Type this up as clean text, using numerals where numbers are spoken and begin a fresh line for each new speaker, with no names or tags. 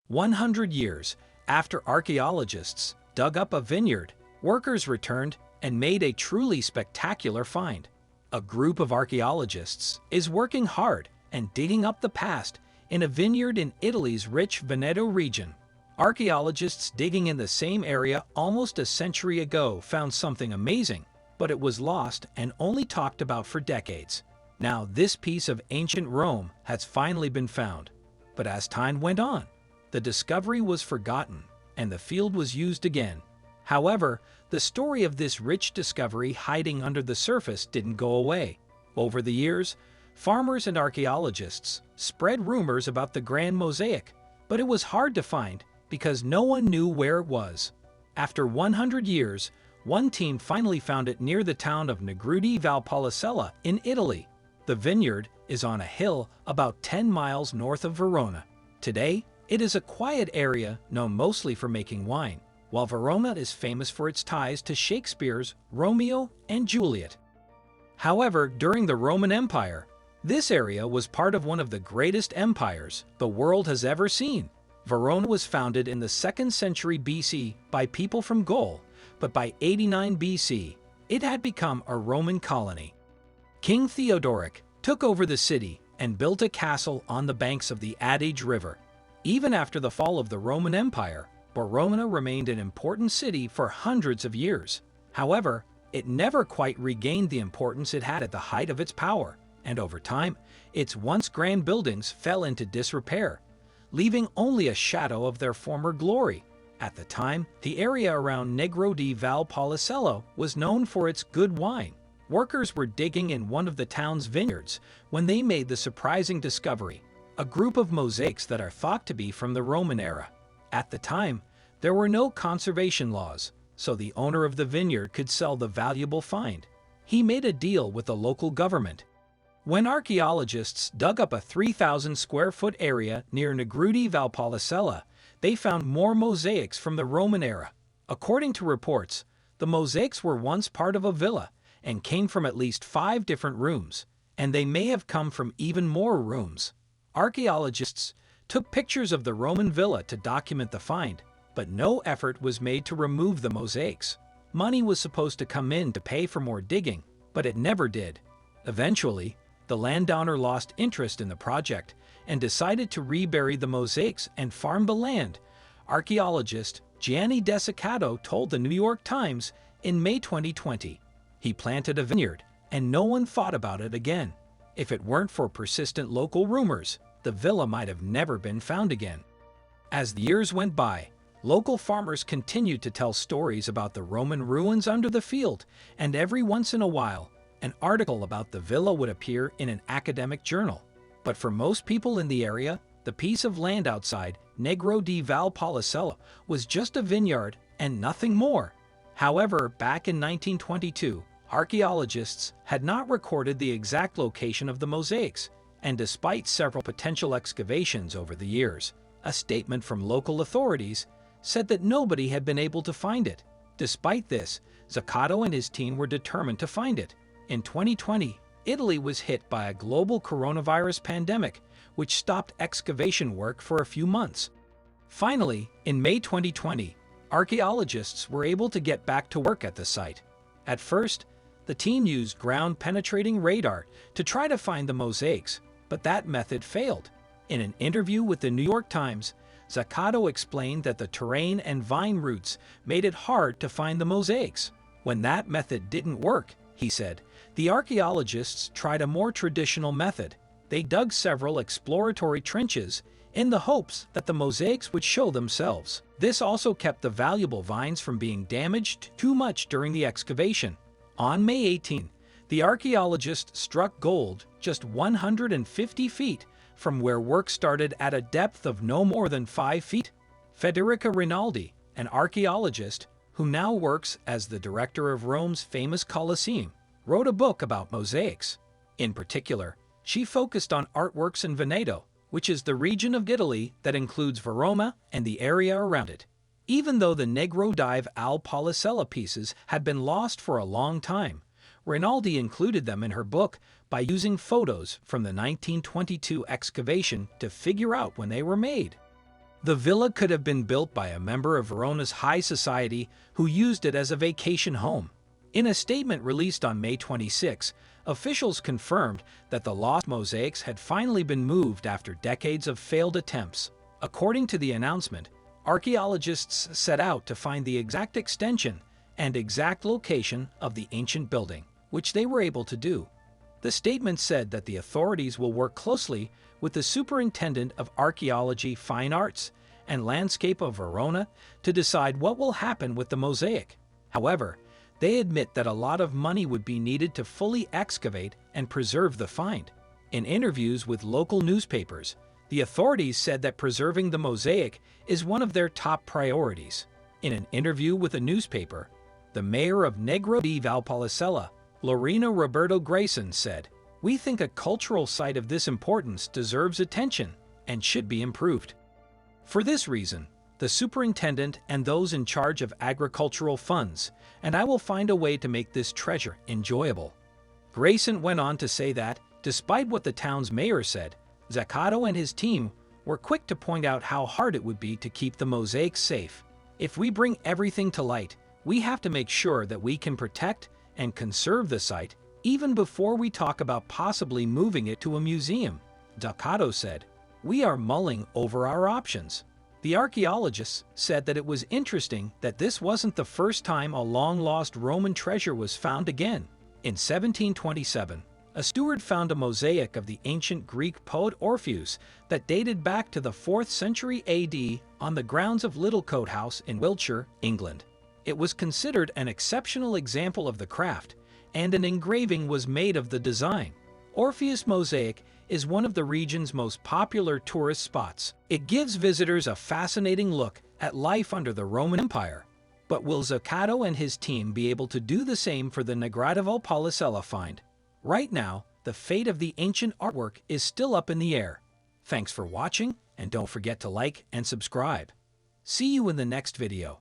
100 years after archaeologists dug up a vineyard, workers returned and made a truly spectacular find. A group of archaeologists is working hard and digging up the past in a vineyard in Italy's rich Veneto region. Archaeologists digging in the same area almost a century ago found something amazing, but it was lost and only talked about for decades. Now this piece of ancient Rome has finally been found. But as time went on, the discovery was forgotten and the field was used again. However, the story of this rich discovery hiding under the surface didn't go away. Over the years, farmers and archaeologists spread rumors about the grand mosaic, but it was hard to find because no one knew where it was. After 100 years, one team finally found it near the town of Negrudi, Valpolicella in Italy. The vineyard is on a hill about 10 miles north of Verona. Today, it is a quiet area known mostly for making wine, while Verona is famous for its ties to Shakespeare's Romeo and Juliet. However, during the Roman Empire, this area was part of one of the greatest empires the world has ever seen. Verona was founded in the 2nd century BC by people from Gaul, but by 89 BC, it had become a Roman colony. King Theodoric took over the city and built a castle on the banks of the Adige River. Even after the fall of the Roman Empire, Verona remained an important city for hundreds of years. However, it never quite regained the importance it had at the height of its power, and over time, its once grand buildings fell into disrepair, leaving only a shadow of their former glory. At the time, the area around negrudi Valpolicella was known for its good wine. Workers were digging in one of the town's vineyards when they made the surprising discovery, a group of mosaics that are thought to be from the Roman era. At the time, there were no conservation laws, so the owner of the vineyard could sell the valuable find. He made a deal with the local government. When archaeologists dug up a 3,000 square foot area near Negrudi Valpolicella, they found more mosaics from the Roman era. According to reports, the mosaics were once part of a villa and came from at least 5 different rooms, and they may have come from even more rooms. Archaeologists took pictures of the Roman villa to document the find, but no effort was made to remove the mosaics. Money was supposed to come in to pay for more digging, but it never did. Eventually, the landowner lost interest in the project and decided to rebury the mosaics and farm the land. Archaeologist Gianni Desiccato told the New York Times in May 2020. He planted a vineyard, and no one thought about it again. If it weren't for persistent local rumors, the villa might have never been found again. As the years went by, local farmers continued to tell stories about the Roman ruins under the field, and every once in a while, an article about the villa would appear in an academic journal. But for most people in the area, the piece of land outside negrudi Valpolicella was just a vineyard and nothing more. However, back in 1922, archaeologists had not recorded the exact location of the mosaics, and despite several potential excavations over the years, a statement from local authorities said that nobody had been able to find it. Despite this, Zaccato and his team were determined to find it. In 2020, Italy was hit by a global coronavirus pandemic, which stopped excavation work for a few months. Finally, in May 2020, archaeologists were able to get back to work at the site. At first, the team used ground-penetrating radar to try to find the mosaics, but that method failed. In an interview with the New York Times, Zaccato explained that the terrain and vine roots made it hard to find the mosaics. When that method didn't work, he said, the archaeologists tried a more traditional method. They dug several exploratory trenches in the hopes that the mosaics would show themselves. This also kept the valuable vines from being damaged too much during the excavation. On May 18, the archaeologists struck gold just 150 feet from where work started at a depth of no more than 5 feet. Federica Rinaldi, an archaeologist who now works as the director of Rome's famous Colosseum, wrote a book about mosaics. In particular, she focused on artworks in Veneto, which is the region of Italy that includes Verona and the area around it. Even though the negrudi Valpolicella pieces had been lost for a long time, Rinaldi included them in her book by using photos from the 1922 excavation to figure out when they were made. The villa could have been built by a member of Verona's high society who used it as a vacation home. In a statement released on May 26, officials confirmed that the lost mosaics had finally been moved after decades of failed attempts. According to the announcement, archaeologists set out to find the exact extension and exact location of the ancient building, which they were able to do. The statement said that the authorities will work closely with the Superintendent of Archaeology, Fine Arts, and Landscape of Verona to decide what will happen with the mosaic. However, they admit that a lot of money would be needed to fully excavate and preserve the find. In interviews with local newspapers, the authorities said that preserving the mosaic is one of their top priorities. In an interview with a newspaper, the mayor of Negrudi, Valpolicella, Lorena Roberto Grayson, said, "We think a cultural site of this importance deserves attention and should be improved. For this reason, the superintendent and those in charge of agricultural funds and I will find a way to make this treasure enjoyable." Grayson went on to say that, despite what the town's mayor said, Zaccato and his team were quick to point out how hard it would be to keep the mosaics safe. "If we bring everything to light, we have to make sure that we can protect and conserve the site even before we talk about possibly moving it to a museum," Zaccato said. "We are mulling over our options." The archaeologists said that it was interesting that this wasn't the first time a long-lost Roman treasure was found again. In 1727, a steward found a mosaic of the ancient Greek poet Orpheus that dated back to the 4th century AD on the grounds of Littlecote House in Wiltshire, England. It was considered an exceptional example of the craft, and an engraving was made of the design. Orpheus mosaic is one of the region's most popular tourist spots. It gives visitors a fascinating look at life under the Roman Empire. But will Zaccato and his team be able to do the same for the negrudi Valpolicella find? Right now, the fate of the ancient artwork is still up in the air. Thanks for watching, and don't forget to like and subscribe. See you in the next video.